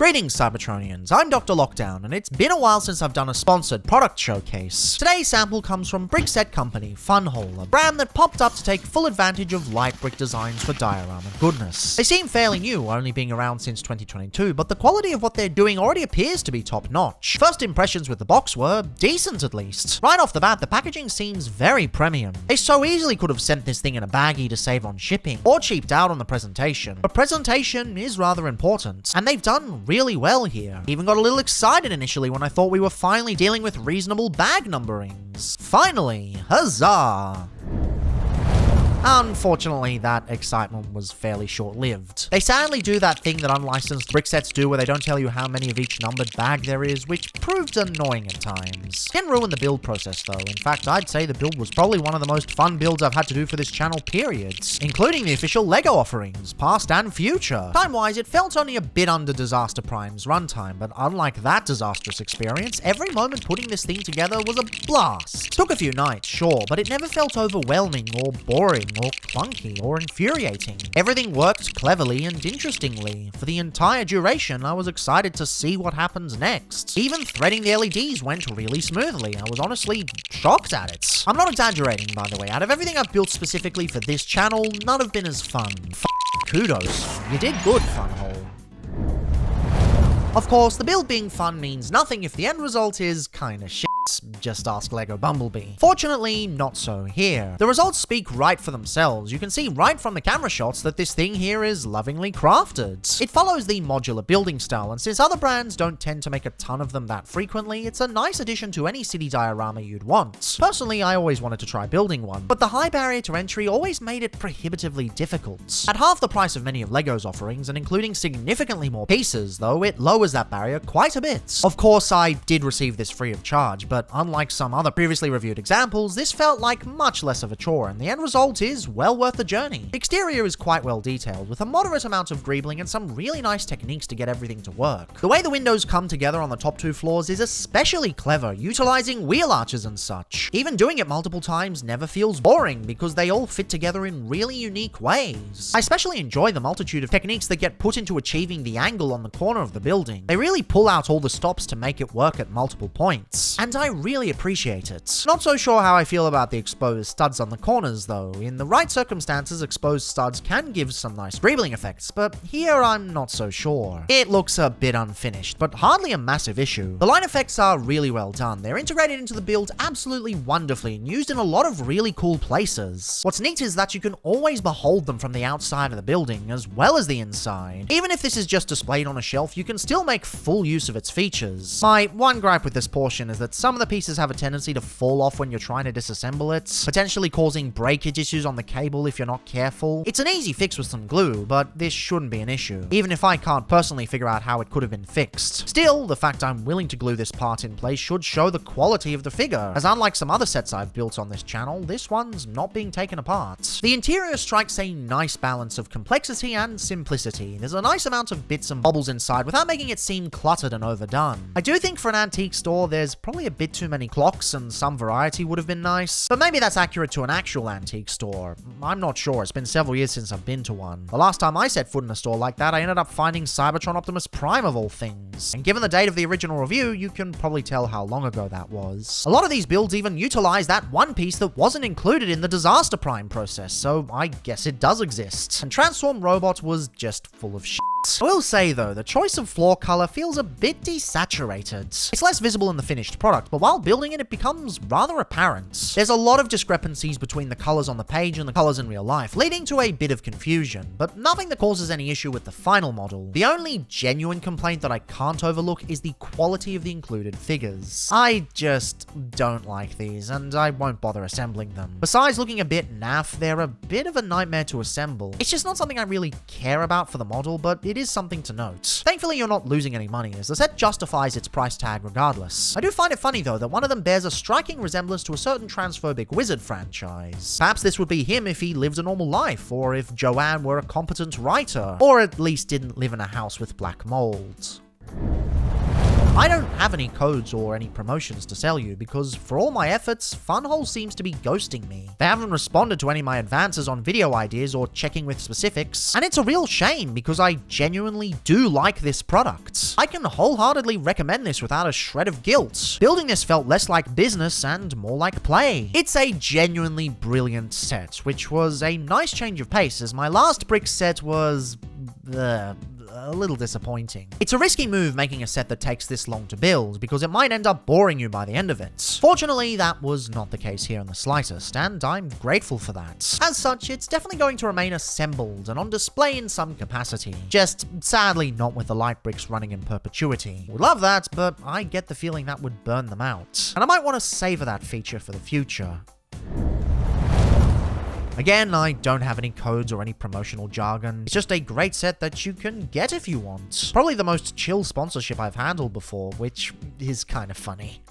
Greetings Cybertronians, I'm DrLockdown, and it's been a while since I've done a sponsored product showcase. Today's sample comes from brickset company Funwhole, a brand that popped up to take full advantage of light brick designs for diorama goodness. They seem fairly new, only being around since 2022, but the quality of what they're doing already appears to be top notch. First impressions with the box were decent at least. Right off the bat, the packaging seems very premium. They so easily could have sent this thing in a baggie to save on shipping, or cheaped out on the presentation. But presentation is rather important, and they've done really well here. Even got a little excited initially when I thought we were finally dealing with reasonable bag numberings. Finally, huzzah! Unfortunately, that excitement was fairly short-lived. They sadly do that thing that unlicensed bricksets do where they don't tell you how many of each numbered bag there is, which proved annoying at times. Didn't ruin the build process though. In fact, I'd say the build was probably one of the most fun builds I've had to do for this channel period, including the official LEGO offerings, past and future. Time-wise, it felt only a bit under Disaster Prime's runtime, but unlike that disastrous experience, every moment putting this thing together was a blast. Took a few nights, sure, but it never felt overwhelming or boring or clunky or infuriating. Everything worked cleverly and interestingly. For the entire duration, I was excited to see what happens next. Even threading the LEDs went really smoothly. I was honestly shocked at it. I'm not exaggerating, by the way. Out of everything I've built specifically for this channel, none have been as fun. Kudos. You did good, Funwhole. Of course, the build being fun means nothing if the end result is kinda shit. Just ask LEGO Bumblebee. Fortunately, not so here. The results speak right for themselves. You can see right from the camera shots that this thing here is lovingly crafted. It follows the modular building style, and since other brands don't tend to make a ton of them that frequently, it's a nice addition to any city diorama you'd want. Personally, I always wanted to try building one, but the high barrier to entry always made it prohibitively difficult. At half the price of many of LEGO's offerings, and including significantly more pieces, though, it lowers that barrier quite a bit. Of course, I did receive this free of charge, but unlike some other previously reviewed examples, this felt like much less of a chore, and the end result is well worth the journey. The exterior is quite well detailed, with a moderate amount of greebling and some really nice techniques to get everything to work. The way the windows come together on the top two floors is especially clever, utilizing wheel arches and such. Even doing it multiple times never feels boring, because they all fit together in really unique ways. I especially enjoy the multitude of techniques that get put into achieving the angle on the corner of the building. They really pull out all the stops to make it work at multiple points, and I really appreciate it. Not so sure how I feel about the exposed studs on the corners though. In the right circumstances, exposed studs can give some nice greebling effects, but here I'm not so sure. It looks a bit unfinished, but hardly a massive issue. The line effects are really well done. They're integrated into the build absolutely wonderfully and used in a lot of really cool places. What's neat is that you can always behold them from the outside of the building as well as the inside. Even if this is just displayed on a shelf, you can still make full use of its features. My one gripe with this portion is that some of the pieces have a tendency to fall off when you're trying to disassemble it, potentially causing breakage issues on the cable if you're not careful. It's an easy fix with some glue, but this shouldn't be an issue, even if I can't personally figure out how it could have been fixed. Still, the fact I'm willing to glue this part in place should show the quality of the figure, as unlike some other sets I've built on this channel, this one's not being taken apart. The interior strikes a nice balance of complexity and simplicity. There's a nice amount of bits and bobbles inside without making it seem cluttered and overdone. I do think for an antique store, there's probably a bit too many clocks and some variety would have been nice, but maybe that's accurate to an actual antique store. I'm not sure, it's been several years since I've been to one. The last time I set foot in a store like that, I ended up finding Cybertron Optimus Prime of all things. And given the date of the original review, you can probably tell how long ago that was. A lot of these builds even utilize that one piece that wasn't included in the Disaster Prime process, so I guess it does exist. And Transform Robot was just full of shit. I will say though, the choice of floor color feels a bit desaturated. It's less visible in the finished product, but while building it becomes rather apparent. There's a lot of discrepancies between the colors on the page and the colors in real life, leading to a bit of confusion, but nothing that causes any issue with the final model. The only genuine complaint that I can't overlook is the quality of the included figures. I just don't like these, and I won't bother assembling them. Besides looking a bit naff, they're a bit of a nightmare to assemble. It's just not something I really care about for the model, but it is something to note. Thankfully, you're not losing any money, as the set justifies its price tag regardless. I do find it funny though that one of them bears a striking resemblance to a certain transphobic wizard franchise. Perhaps this would be him if he lived a normal life, or if Joanne were a competent writer, or at least didn't live in a house with black mold. I don't have any codes or any promotions to sell you because for all my efforts, Funwhole seems to be ghosting me. They haven't responded to any of my advances on video ideas or checking with specifics, and it's a real shame because I genuinely do like this product. I can wholeheartedly recommend this without a shred of guilt. Building this felt less like business and more like play. It's a genuinely brilliant set, which was a nice change of pace as my last brick set was a little disappointing. It's a risky move making a set that takes this long to build, because it might end up boring you by the end of it. Fortunately, that was not the case here in the slightest, and I'm grateful for that. As such, it's definitely going to remain assembled and on display in some capacity. Just, sadly, not with the light bricks running in perpetuity. Would love that, but I get the feeling that would burn them out. And I might want to savor that feature for the future. Again, I don't have any codes or any promotional jargon. It's just a great set that you can get if you want. Probably the most chill sponsorship I've handled before, which is kind of funny.